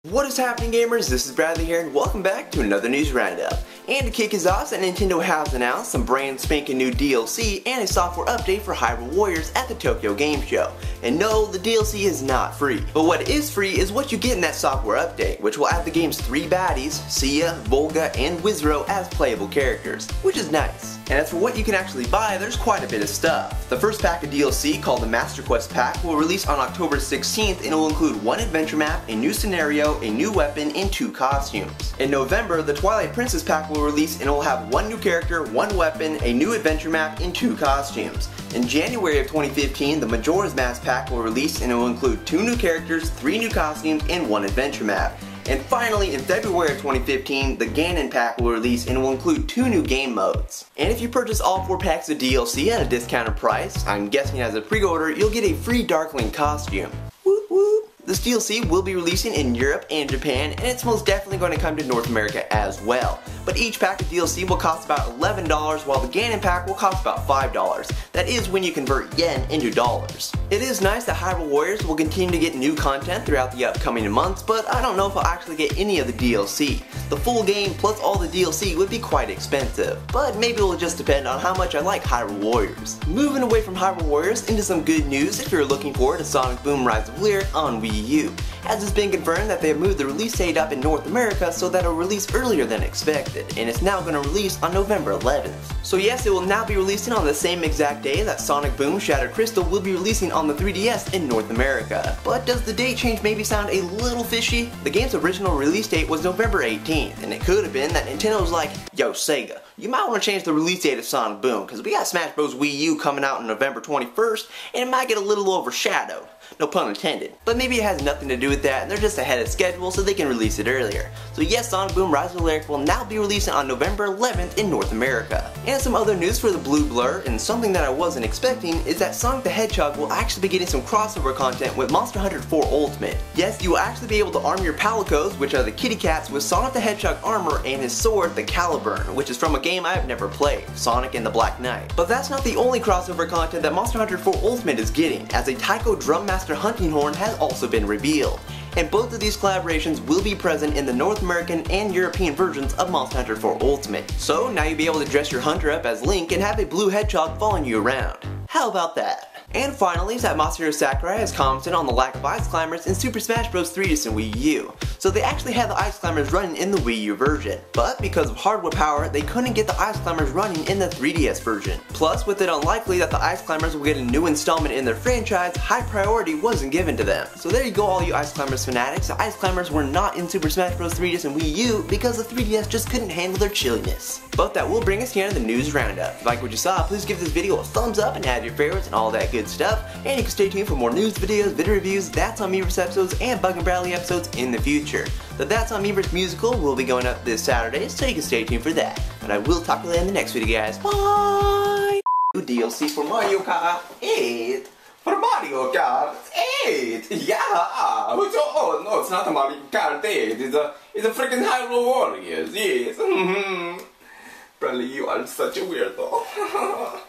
What is happening, gamers? This is Bradley here and welcome back to another news roundup. And to kick us off, Nintendo has announced some brand spanking new DLC and a software update for Hyrule Warriors at the Tokyo Game Show. And no, the DLC is not free. But what is free is what you get in that software update, which will add the game's 3 baddies, Sia, Volga, and Wizrow as playable characters, which is nice. And as for what you can actually buy, there's quite a bit of stuff. The first pack of DLC, called the Master Quest Pack, will release on October 16th and it will include 1 adventure map, a new scenario, a new weapon, and 2 costumes. In November, the Twilight Princess Pack will release and it will have 1 new character, 1 weapon, a new adventure map, and 2 costumes. In January of 2015, the Majora's Mask Pack will release and it will include 2 new characters, 3 new costumes, and 1 adventure map. And finally, in February of 2015, the Ganon Pack will release and it will include 2 new game modes. And if you purchase all 4 packs of DLC at a discounted price, I'm guessing as a pre-order, you'll get a free Dark Link costume. Woot woot! This DLC will be releasing in Europe and Japan, and it's most definitely going to come to North America as well. But each pack of DLC will cost about $11, while the Ganon pack will cost about $5. That is when you convert yen into dollars. It is nice that Hyrule Warriors will continue to get new content throughout the upcoming months, but I don't know if I'll actually get any of the DLC. The full game plus all the DLC would be quite expensive, but maybe it will just depend on how much I like Hyrule Warriors. Moving away from Hyrule Warriors into some good news if you're looking forward to Sonic Boom Rise of Lyric on Wii U, as it's been confirmed that they have moved the release date up in North America so that it will release earlier than expected, and it's now going to release on November 11th. So yes, it will now be releasing on the same exact day that Sonic Boom Shattered Crystal will be releasing on the 3DS in North America. But does the date change maybe sound a little fishy? The game's original release date was November 18th, and it could have been that Nintendo was like, yo Sega, you might want to change the release date of Sonic Boom, because we got Smash Bros. Wii U coming out on November 21st, and it might get a little overshadowed. No pun intended. But maybe it has nothing to do with that and they're just ahead of schedule so they can release it earlier. So yes, Sonic Boom Rise of the Lyric will now be releasing on November 11th in North America. And some other news for the Blue Blur, and something that I wasn't expecting, is that Sonic the Hedgehog will actually be getting some crossover content with Monster Hunter 4 Ultimate. Yes, you will actually be able to arm your Palicos, which are the kitty cats, with Sonic the Hedgehog armor and his sword, the Caliburn, which is from a game I have never played, Sonic and the Black Knight. But that's not the only crossover content that Monster Hunter 4 Ultimate is getting, as a Taiko Drum Master hunting horn has also been revealed. And both of these collaborations will be present in the North American and European versions of Monster Hunter 4 Ultimate. So now you'll be able to dress your hunter up as Link and have a blue hedgehog following you around. How about that? And finally, Masahiro Sakurai has commented on the lack of ice climbers in Super Smash Bros. 3DS and Wii U. So they actually had the ice climbers running in the Wii U version, but because of hardware power, they couldn't get the ice climbers running in the 3DS version. Plus, with it unlikely that the ice climbers will get a new installment in their franchise, high priority wasn't given to them. So there you go, all you ice climbers fanatics. The ice climbers were not in Super Smash Bros. 3DS and Wii U because the 3DS just couldn't handle their chilliness. But that will bring us here to the news roundup. If you like what you saw, please give this video a thumbs up and add your favorites and all that good stuff. And you can stay tuned for more news videos, video reviews, That's on Miiverse episodes, and Bug and Bradley episodes in the future. The That's on Miiverse musical will be going up this Saturday, so you can stay tuned for that. And I will talk to you in the next video, guys. Bye! New DLC for Mario Kart 8. For Mario Kart 8! Yeah! Oh no, it's not a Mario Kart 8. It's a freaking Hyrule Warriors. Yes. Bradley, you are such a weirdo.